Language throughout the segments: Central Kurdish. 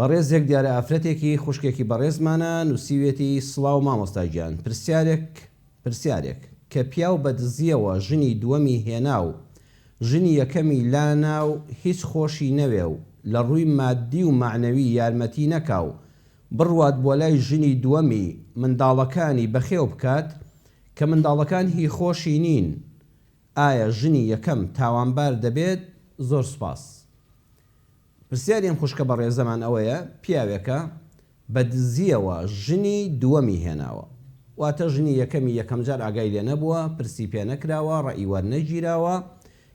بەڕێزێک دیارە ئافرەتێکی خوشکێکی بەڕێزمانە نووسیوێتی سڵاو مامۆستاگیان پرسیارێک کە پیاو بەدزیەوە ژنی دووەمی هێنا و ژنی یەکەمی لاناو هیچ خۆشی نەوێ و لە ڕووی مادی و معنەوی یارمەتی نەکاو بڕوات بۆ لای ژنی دووەمی منداڵەکانی بەخێو بکات کە منداڵەکان هی خۆشی نین ئایا ژنی یەکەم تاوانبار دەبێت؟ زۆر سوپاس. پرسیاریم خوشکە بەڕێزەمان ئەوەیە پیاوێکە بەدزیەوە ژنی دووەمی هێناوە واتە ژنی یەکەمی یەکەم جار ئاگای لێ نەبووە پرسی پێ نەکراوە ڕەئی وەرنەگیراوە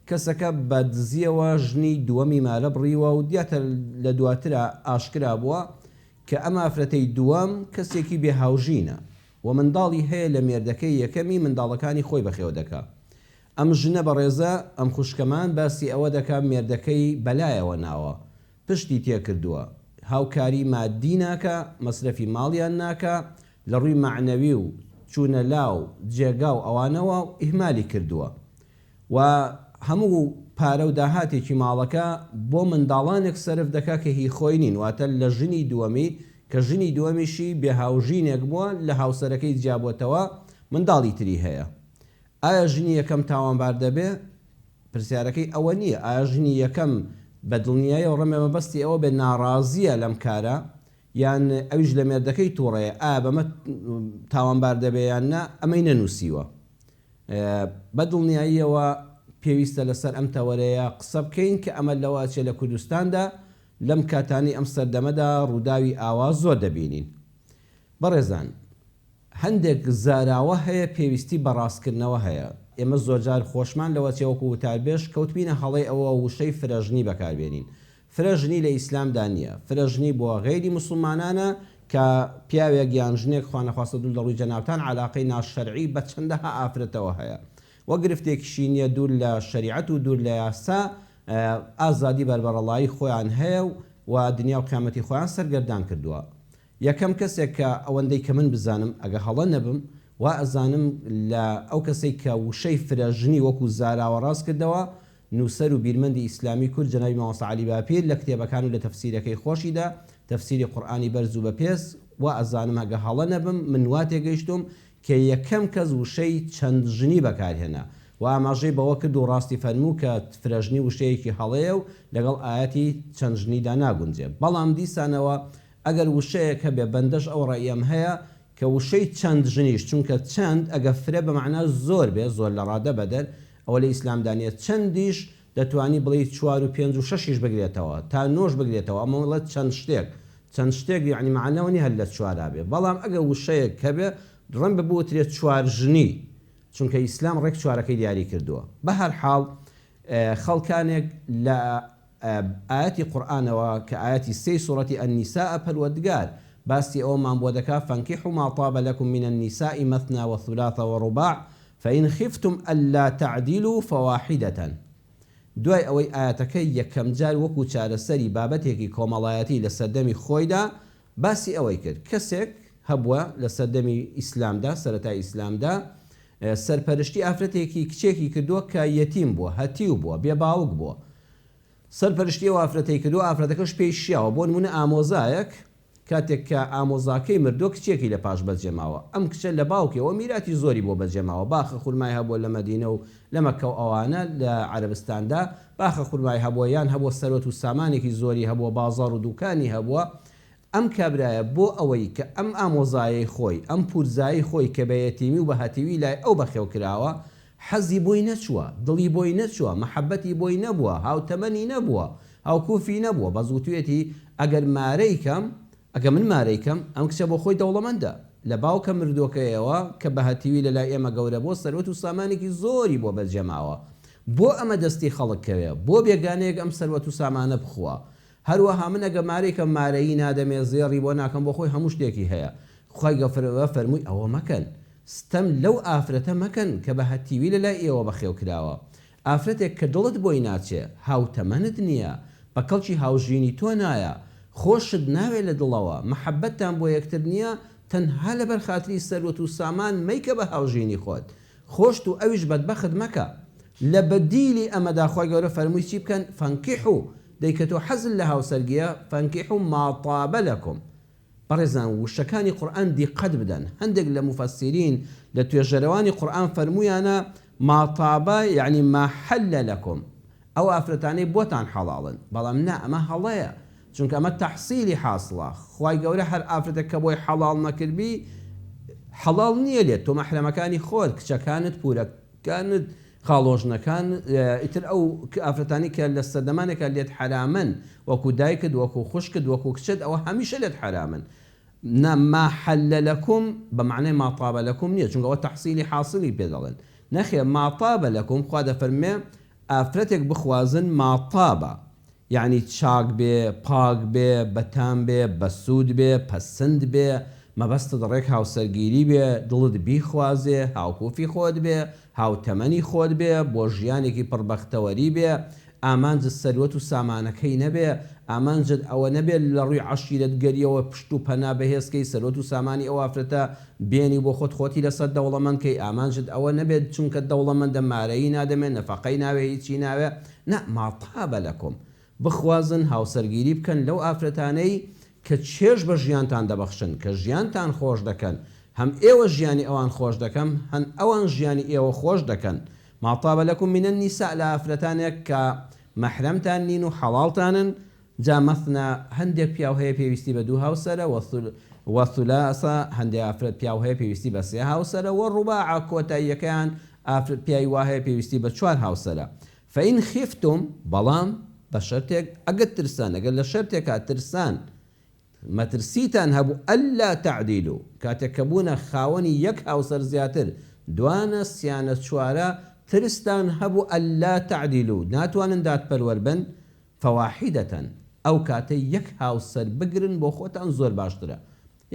کەسەکە بەدزیەوە ژنی دووەمی مارە بڕیوە و دیاتر لە دواترە ئاشکرا بووە کە ئەم ئافرەتەی دووەم کەسێکی بێهاوژینە و منداڵی هەیە لە مێردەکەی یەکەمی منداڵەکانی خۆی بەخێو دەکا. ئەم ژنە بەڕێزە ئەم خوشکەمان باسی ئەوە دەکات مێردەکەی بەلایەوە ناوە پشتی تێکردووە هاوکاری مادی ناکە مەسرەفی ماڵیان ناکە لە ڕووی معنەوی و چوونە لاو جێگا و ئەوانەوە ئیهمالی کردووە و هەموو پارە و داهاتێکی ماڵەکە بۆ منداڵانێک سەرف دەکا کە هی خۆی نین واتە لە ژنی دووەمی کە ژنی دووەمیشی بێهاوژینێک بووە لە هاوسەرەکەی جیابۆتەوە منداڵی تری هەیە. ئایا ژنی یەکەم تاوانبار دەبێ؟ پرسیارەکەی ئەوە نییە. ئایا ژنی یەکەم بە دڵنیایی و ڕەمێ مەبەستی ئەوە بێ ناڕازیە لەم کارە یان ئەویش لە مێردەکەی تووڕەیە ئایا بەمە تاوانبار دەبێ یان نا ئەمەی نەنووسیوە. بە دڵنیاییەوە پێویستە لەسەر ئەم تەوەرەیە قسە بکەین کە ئەمە لەواچێ لە کوردستاندا لەم کاتانی ئەم سەردەمەدا ڕووداوی ئاوا زۆر دەبینین. بەڕێزان هەندێک زاراوە هەیە پێویستی بەڕاستکردنەوە هەیە. ئێمە زۆرجار خۆشمان لەوە چێوەکو وتاربێش کەوتبینە هەڵەی ئەوە وشەی فرەژنی بەکاربێنین. فرەژنی لە ئیسلامدا نییە. فرەژنی بۆ غەیری موسڵمانانە کە پیاوێک یان ژنێک خوا نەخواستە دوور لە ڕووی جەنابتان عەلاقەی ناشەرعی بە چەندەها ئافرەتەوە هەیە. وە گرفتێکیشی نییە دوور لە شەریعەت و دوور لە یاسا ئازادی بەربەڕەڵایی خۆیان هەیە و دنیا و قیامەتی خۆیان سەرگەردان کردووە. یەکەم کەسێک کە ئەوەندەی کە من بزانم ئەگە هەڵە نەبم و ئەزانم لە ئەو کەسەی کە وشەی فرەژنی وەکو زاراوە ڕاست کردەوە نووسەر و بیرمەندی ئیسلامی کورد جەنابی مامۆستا عەلی باپیر لە کتێبەکان و لە تەفسیرەکەی خۆشیدا تەفسیری قورئانی بەرز و بەپێس و ئەزانم ئەگە هەڵە نەبم من وا تێگەیشتم کە یەکەم کەس وشەی چەند ژنی بەکارهێنا و ئاماژەی بەوە کرد و ڕاستی فەرموو کە فرەژنی وشەیەکی هەڵەیە و لەگەڵ ئاەتی چەند ژنیدا ناگونجێ. بەڵام دیسانەوە ئەگەر وشەیەک هەبێ بەندەش ئەو ڕەئیم هەیە کە وشەی چەند ژنیش چونکە چەند ئەگە فرە بە مەعنا زۆر بێ زۆر لە ڕادە بەدەر ئەوە لە ئیسلامدانیە چەندیش دەتوانی بڵێ 4 و 5 و 6 بگرێتەوە تا 9 بگرێتەوە ئەمە وڵات چەند شتێک یعنی معنەوەنی هەر لە 4 بێ. بەڵام ئەگە وشەیەک هەبێ ڕەن ببووترێت 4 ژنی چونکە ئیسلام ڕێک 4ەکەی دیاری کردووە. بە هەر حاڵ خەڵکانێک لە ئاەتی قورئانەوە کە ئاەتی 3 سوڕەتی ئەنیساء پەروەردگار باسی ئەومان بۆ دەکا فانكحوا ما طاب لكم من النساء مثنى وثلاث ورباع فإن خفتم ألا تعدلوا فواحدة. دوای ئەوەی ئاەتەکەی یەکەم جار وەکو چارەسەری بابەتێکی کۆمەڵایەتی لە سەردەمی خۆیدا باسی ئەوەی کرد کەسێک هەبووە لە سەردەمی ئیسلامدا سەرەتای ئیسلامدا سەرپەرشتی ئافرەتێکی کچێکی کردووە کە یەتیم بووە هەتیو بووە بێباوک بووە سەرپەرشتی ئەو ئافرەتەی کردووە ئافرەتەکەش پێی شیاوە بۆ نمونە ئامۆزایەک کاتێک کە ئامۆزاکەی مردووە کچێکی لە پاش بەجێماوە ئەم کچە لە باوکەوە میراتی زۆری بۆ بەجێماوە باخە خورمای هەبووە لە مەدینە و لە مەکە و ئەوانە لە عەرەبستاندا باخە خورمای هەبووە یان هەبووە سەرۆت و سامانێکی زۆری هەبووە بازاڕ و دوکانی هەبووە ئەم کابرایە بۆ ئەوەی کە ئەم ئامۆزایەی خۆی ئەم پورزایی خۆی کە بە یەتیمی و بە هەتیوی لای ئەو بەخێو کراوە حەزی بۆی نەچووە دڵی بۆی نەچووە مەحەبەتی بۆی نەبووە هاوتەمەنی نەبووە هاوکوفی نەبووە بە زووتوێتی ئەگەر مارەیکەم ئەگە من مارەیکەم ئەم کچە بۆ خۆی دەوڵەمەندە لە باوکە مردووەکەیەوە کە بە هەتیوی لە لای ئێمە گەورە بۆ سەرۆت و سامانێکی زۆری بۆ بەجێماوە بۆ ئەمە دەستی خەڵکەوێ بۆ بێگانەیەک ئەم سەرۆت و سامانە بخووە هەروەها من ئەگە مارێکە مارەیی نادەمێ زێڕی بۆ ناکەم بۆ خۆی هەموو شتێکی هەیە خی گەفرەوە فەرمووی ئەوە مەکەن ستەم لەو ئافرەتە مەکەن کە بە هەتیوی لە لای ئێوە بەخێو کراوە ئافرەتێک کە دڵت بۆی ناچێ هاوتەمەنت نییە بە کەڵکی هاوژینی تۆ نایە خۆشت ناوێت لە دڵەوە محەبەتتان بۆ یەکتر نییە تەنها لەبەر خاتری سەرۆت و سامان مەیکە بە هاوژینی خۆت خۆشت و ئەویش بەدبەخت مەکە لە بەدیلی ئەمەدا خۆی گەورە فەرمووی چی بکەن فانكحوا دەیکەتەوە حەزن لە هاوسەرگیە فەنکیحوا ما طاب لەکم. بەڕێزان وشەکانی قورئان دیقەت بدەن. هەندێک لە مفەسیرین لە توێژەرەوانی قورئان فەرموویانە ما طابە یعنی ما حەل لەکم، ئەو ئافرەتانەی بۆتان حەڵاڵن، بەڵام نا ئەمە هەڵەیە، چونکە ئەمە تەحسیلی حاصڵە. خوای گەورە هەر ئافرەتێک کە بۆی حەڵاڵ نەکردبی حەڵاڵ نییە لێت، تۆ مەحرەمەکانی خۆت، کچەکانت، پورەکانت، خاڵۆژنەکان، ئیتر ئەو ئافرەتانی کە لە سەردەمانێکە لێت حرامن، وەکو دایکت، وەکو خوشکت، وەکو کچت، ئەوە هەمیشە لێت حرامن. ما حەل لەکم بە معنای ما طاب لەکم نییە، چونکە ئەوە تەحسیلی حاصلی پێ دەڵێن. نەخێ ما طاب لەکم خوا دەفەرمێ ئافرەتێک بخوازن ما طابە، یعنی چاک بێ، پاک بێ، بەتام بێ، بەسوود بێ، پەسەند بێ، مەبەستت ڕێک هاوسەرگیری بێ، دڵت بیخوازێ، هاوکوفی خۆت بێ، هاوتەمەنی خۆت بێ، بۆ ژیانێکی پڕبەختەوەری بێ، ئامانجت سەروەت و سامانەکەی نەبێ، ئامانجت ئەوە نەبێت لە ڕووی عەشیرەت گەریەوە پشت و پەنا بەهێزکەی سەروەت و سامانی ئەو ئافرەتە بێنی بۆ خۆتی لەسەر دەوڵەمەندکەی، ئامانجت ئەوە نەبێت چونکە دەوڵەمەندە مارەیی نادەمێت، نەفەقەی ناوێ، هیچی ناوێ. نا ما طاب لەکم، بخوازن هاوسەرگیری بکەن لەو ئافرەتانەی کە چێژ بە ژیانتان دەبەخشن، کە ژیانتان خۆش دەکەن، هەم ئێوە ژیانی ئەوان خۆش دەکەن، هەن ئەوان ژیانی ئێوە خۆش دەکەن. ما طاب لەکم من النساء لە ئافرەتانێک کە مەحرەمتان نین و حەڵاڵتانن، جا مەثنە هەندێک پیاو هەیە پێویستی بە دوو هاوسەرە، وەثولاسە هەندێک ئافرەت پیاو هەیە پێویستی بە سێ هاوسەرە، وەڕوباع کۆتاییەکەیان ئافرەت پیاوی وا هەیە پێویستی بە 4 هاوسەرە. فەئین خیفتم، بەڵام بە شەرتێک ئەگەر ترسان، ئەگەر لە شەرتێکا ترسان مەترسیتان هەبوو ئەللا تەعدیلوا، کاتێک کە بوونە خاوەنی یەک هاوسەر زیاتر، دوانە سیانە چوارە ترستان هەبوو ئەللا تەعدیلوا، ناتوانن دادپەروەر بن، فەواحیدەتەن، ئەو کاتە یەک هاوسەر بگرن بۆ خۆتان زۆر باشترە.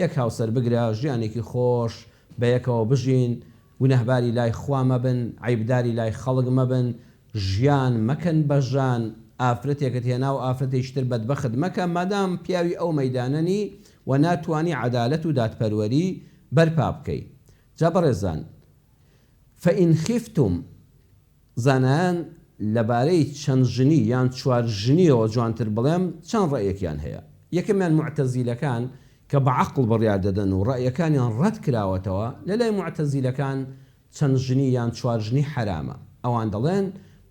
یەک هاوسەر بگرە، ژیانێکی خۆش بە یەکەوە بژین، گونەهباری لای خوا مەبن، عیبداری لای خەڵک مەبن، ژیان مەکەن بە ژان، ئافرەتێکت هێنا و ئافرەتێکتر بەدبەخت مەکە، مادام پیاوی ئەو مەیدانەنی و ناتوانی عەدالەت و دادپەروەری بەرپا بکەی. جا بەڕێزان، فەئین خیفتم، زانایان لەبارەی چەند ژنی یان 4 ژنیەوە جوانتر بڵێم چەند ڕەیەکیان هەیە. یەکەمیان معتەزیلەکان کە بە عەقڵ بڕیار دەدەن و ڕەیەکانیان ڕەت کراوەتەوە. لە لای معتەزیلەکان چەند ژنی یان 4 ژنی حرامە. ئەوان دەڵێن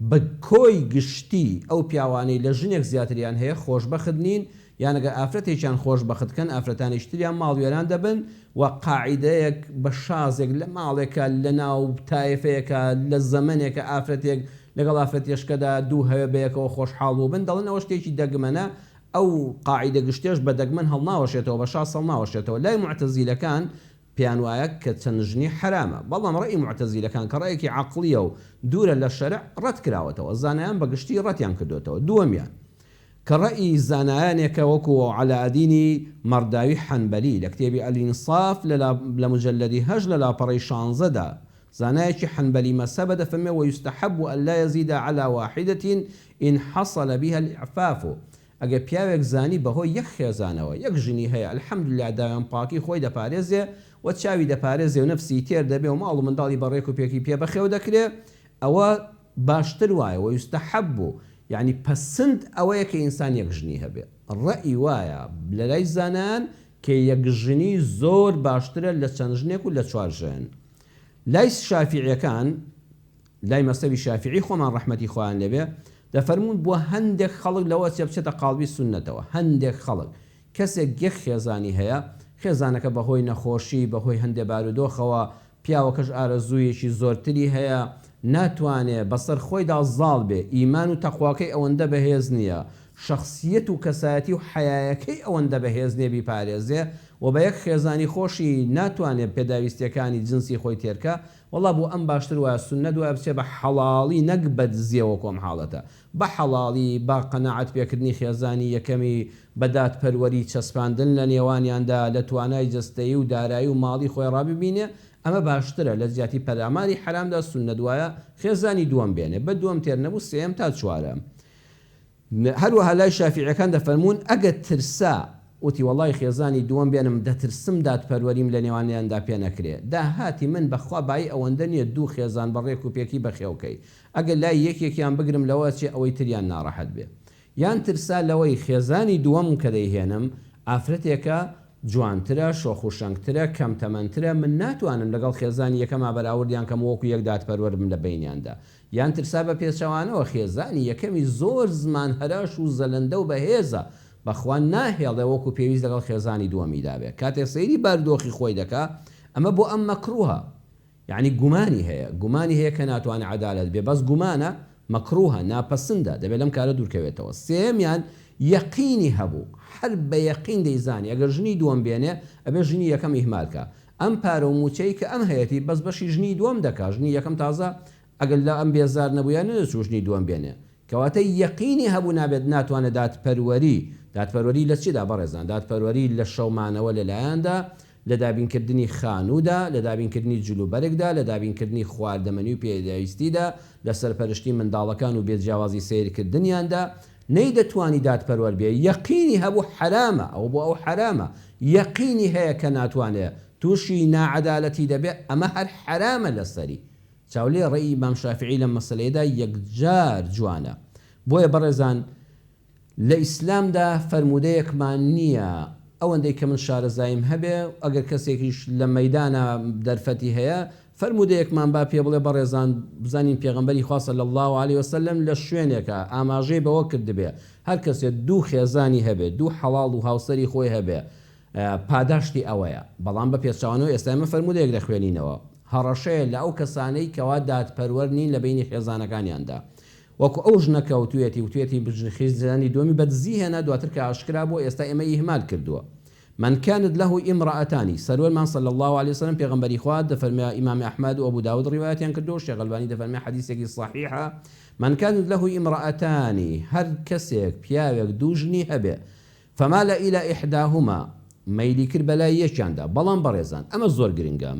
بە کۆی گشتی ئەو پیاوانەی لە ژنێک زیاتریان هەیە خۆشبەخت نین، یان ئەگەر ئافرەتێکیان خۆشبەختکەن ئافرەتانیشتریان ماڵوێران دەبن و قاعیدەیەک بە شازێک لە ماڵێکە، لە ناو تایفەیەکە، لە زەمنێکە ئافرەتێک لەگەڵ ئافرەتێشکەدا دوو هەیە بەیەکەوە خۆشحاڵ بوو بن، دەڵێن ئەوە شتێکی دەگمەنە، ئەو قاعیدە گشتێش بە دەگمەن هەڵناوەشێتەوە، بە شاز هەڵناوەشێتەوە. لای معتەزیلەکان پیان وایە کە چەند ژنی حرامە، بەڵام ڕێی معتەزیلەکان کە ڕێیەکی عەقڵیە و دوورە لە شەرع ڕەت کراوەتەوە، زانایان بەگشتی ڕەتیان کردوێتەوە. دووەمیان کە ڕەئی زانایانێکە وەکو عەلاءەدینی مەرداوی حەنبەلی لە کتێبی ئەلئینصاف لە مجەلەدی 8 لە لاپەڕەی 16دا، زانایەکی حەنبەلی مەسەبە دەفەرمێ وەیستەحەب ئەللا یەزیدە عەلا واحیدەة إن حصل بها الإعفاف. ئەگەر پیاوێک زانی بەهۆی یەک خێزانەوە یەک ژنی هەیە، الحەمدوللا داوێن پاکی خۆی دەپارێزێ و چاوی دەپارێزێ و نەفسی تێر دەبێ و ماڵ و منداڵی بەڕێک و پێکی پێ بەخێو دەکرێ، ئەوە باشتر وایە. وەیستەحەب، یعنی پەسند ئەوەیە کە ئینسان یەک ژنی هەبێ. ڕەئی وایە لە لای زانان کە یەک ژنی زۆر باشترە لە چەند ژنێک و لە 4 ژن. لای شافعیەکان، لای مەسەبی شافعی خۆمان ڕەحمەتی خۆیان لێبێ، دەفەرمون بۆ هەندێک خەڵک لەوە بچێتە قاڵبی سونەتەوە. هەندێک خەڵک کەسێک یەک خێزانی هەیە، خێزانەکە بەهۆی نەخۆشی، بەهۆی هەندێک بارودۆخەوە، پیاوەکەش ئارەزوویەکی زۆرتری هەیە، ناتوانێ بەسەر خۆیدا زاڵ بێ، ئیمان و تەقواکەی ئەوەندە بەهێز نییە، شخصیت و کەسایەتی و حەیایەکەی ئەوەندە بەهێز نییە بیپارێزێ و بە یەک خێزانی خۆشی ناتوانێت پێداویستیەکانی جنسی خۆی تێرکە، وەڵا بۆ ئەم باشتر وایە سونەت وایە بچێ بە حەڵاڵی، نەک بە دزیەوە کۆم حاڵەتە، بە حەڵاڵی، با قەناعەت پێکردنی خێزانی یەکەمی، بەدات پەروەری چەسپاندن لە نێوانیاندا، لە توانای جەستەیی و دارایی و ماڵی خۆی ڕاببینێ، ئەمە باشترە لە زیاتی پەراماری حرامدا. سونەت وایە خێزانی دووەم بێنێ، بە دووەم تێر نەبوو سێم تا 4. هەروەها لای شافعیەکان دەفەرمون ئەگەر ترسا وتی وەڵای خێزانی دووەم بێنم، دەترسم دادپەروەریم لە نێوانیاندا پێ نەکرێ، داهاتی من بەخوا بای ئەوەندە نییە دوو خێزان بەڕێک و پێکی بەخێوکەی، ئەگەر لای یەکێکیان بگرم لەوە چێ ئەوەی تریان ناڕەحەت بێ. یان ترسا لەوەی خێزانی دووەم کە دەیهێنم ئافرەتێکە جوانترە شۆخوشەنگترە کەم تەمەنترە من ناتوانم لەگەڵ خێزانی یەکەما بەراوردیان کەم وەکو یەک دادپەروەرم لە بینیاندا یان ترسا بە پێچەوانەوە خێزانی یەکەمی زۆر زمان هەراش و زەلەندە و بەهێزە بەخوا ناهێڵێ وەکو پێویست لەگەڵ خێزانی دووەمیدا بێ کاتێک سەیری بەردۆخی خۆی دەکا ئەمە بۆ ئەم مەکروهە یعنی گومانی هەیە کە ناتوانێت عەدالەت بێ بەس گومانە مەکروهە ناپەسندە دەبێت لەم کارە دوورکەوێتەوە سێمیان یەقینی هەبوو هەر بە یەقین دەیزانی ئەگەر ژنی دووەم بێنێ ئەبێ ژنی یەکەم ئیهمالکە ئەم پارە و موچەی کە ئەم هەیەی بەس بەشی ژنی دووەم دەکا ژنی یەکەم تازە ئەگەر لە ئەم بێزار نەبوویان نەچوو ژنی دووەم بێنێ کەواتە یەقینی هەبوو نابێت ناتوانێت دادپەروەری لە چیدا بەڕێزان دادپەروەری لە شەومانەوە لەلایەندا لە دابینکردنی خانوودا لە دابینکردنی جلوبەرێکدا لە دابینکردنی خواردەمەنی و پێداویستیدا لە سەرپەرشتی منداڵەکان و بێجیاوازی سیرکردنیاندا نەی دەتوانی دادپەروەر بێ یەقینی هەبوو حرامە ئەو بۆ ئەو حرامە یەقینی هەیە کە ناتوانێت تووشی ناعەدالەتی دەبێت ئەمە هەر حرامە لەسەری چاولێ ڕێی ئیمام شافعی لە مەسەلەیەدا یەکجار جوانە بۆیە بەڕێزان لە ئیسلامدا فەرمودەیەکمان نییە ئەوەندەی کە من شارەزایم هەبێ ئەگەر کەسێکیش لە مەیدانە دەرفەتی هەیە فەرمودەیەکمان با پێ بڵێ بەڕێزان بزانین پێغەمبەری خوا صلی الله علیه وسلم لە شوێنێکە ئاماژەی بەوە کردبێ هەر کەسێک دوو خێزانی هەبێ دوو حەڵاڵ و هاوسەری خۆی هەبێ پاداشتی ئەوەیە بەڵام بە پێچەوانەوە ئێستا ئێمە فەرمودەیەک دەخوێنینەوە هەڕەشەیە لە ئەو کەسانەی کەوا دادپەروەر نین لە بینی خێزانەکانیاندا وەکو ئەو ژنەکە وتوێتی خێزانی دووەمی بەدزی هێنا دواتر کە ئاشکرا بۆ ئێستا ئێمە ئیهمال کردووە من كانت له امرأتان سرور من صلى الله عليه وسلم پیغمبری خوا دفرمي امام احمد و ابو داود رواياتيان كردو شيخ الباني دفرمي حديثي صحيحه من كانت له امرأتان هر كسيك بياوك دوجني هبه فمال الى احداهما ميلي كربلا يشاندا بلان بريزان اما زور گرنگا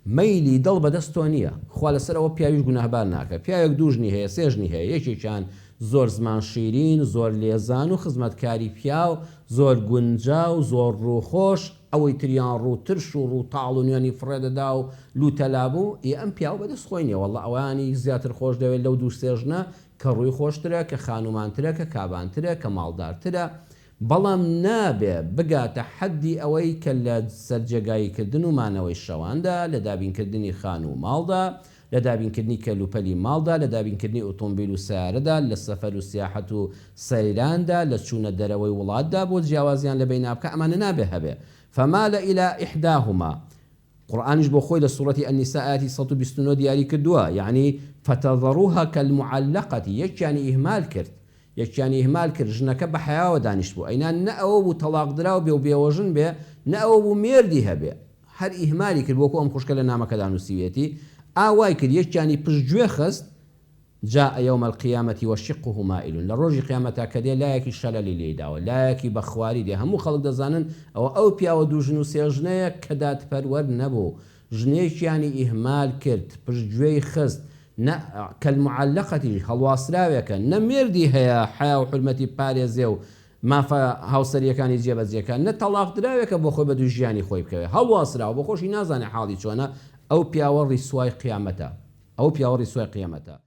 ميلي دڵ بەدەستۆ نییە خوا لەسەرەوە پیاویش گوناهبار ناکە پیاوێک دوژنی هەیە سێژنی هەیە یەکێکیان زۆر زمان شیرین زۆر لێزان و خزمەتکاری پیاو زۆر گونجاو زۆر ڕووخۆش ئەوەی تریان ڕووترش و ڕووتاڵ و نوێنی فڕێدەدا و لوتەلابوو ئەم پیاو بەدەست خۆی نیە وەڵڵا ئەوانی زیاتر خۆش دەوێت لەو دوو سێژنە کە ڕووی خۆشترە کە خانومانترە کە کابانترە کە ماڵدارترە بەڵام نابێ بگاتە حەدی ئەوەی کە لە سەرجێگاییکردن و مانەوەی شەواندا لە دابینکردنی خان و ماڵدا لە دابینکردنی کەلوپەلی ماڵدا لە دابینکردنی ئۆتۆمبیل و سیارەدا لە سەفەر و سیاحەت و سەیراندا لە چوونە دەرەوەی وڵاتدا بۆ جیاوازیان لە بیننا بکە ئەمانە نابێ هەبێ فمال إلى إحداهما قورئانیش بۆ خۆی لە سوورەتی ئەنیسا ئاەتی 129 دیاری کردووە یعنی فتەذەڕوها کەالمعەلەقەتی یەکیانی ئیهمال کرد یەکیانی ئیهمال کرد ژنەکە بە حەیاوە دانیشت بوو ئەینان نە ئەوە بوو تەلاق دراو بێ و بێوەژن بێ نە ئەوە بوو مێردی هەبێ هەر ئیهمالی کرد بۆکو ئەم خوشکە لە نامەکەدا نووسیوێتی ئاوای کرد یەکیانی پشتگوێ خست جاء يوم القيامة وشقه مائل لروج قيامتا كدي لا يكي شلل ليداو لا يكي بخواري دي همو خلق دزانن او بياو دو جنو سيجنه كدات پرور نبو جنيش يعني اهمال كرت برجوي خست نا كالمعلقة هالواسراويك نميردي هيا حياة وحرمتي باريزيو ما فا هاوسريا كان يجيب زيكا نطلاق دراويك بو خوي بدو جياني خوي بكوي هالواسراو بو خوشي نازاني حالي چوانا او بياو رسواي قيامتا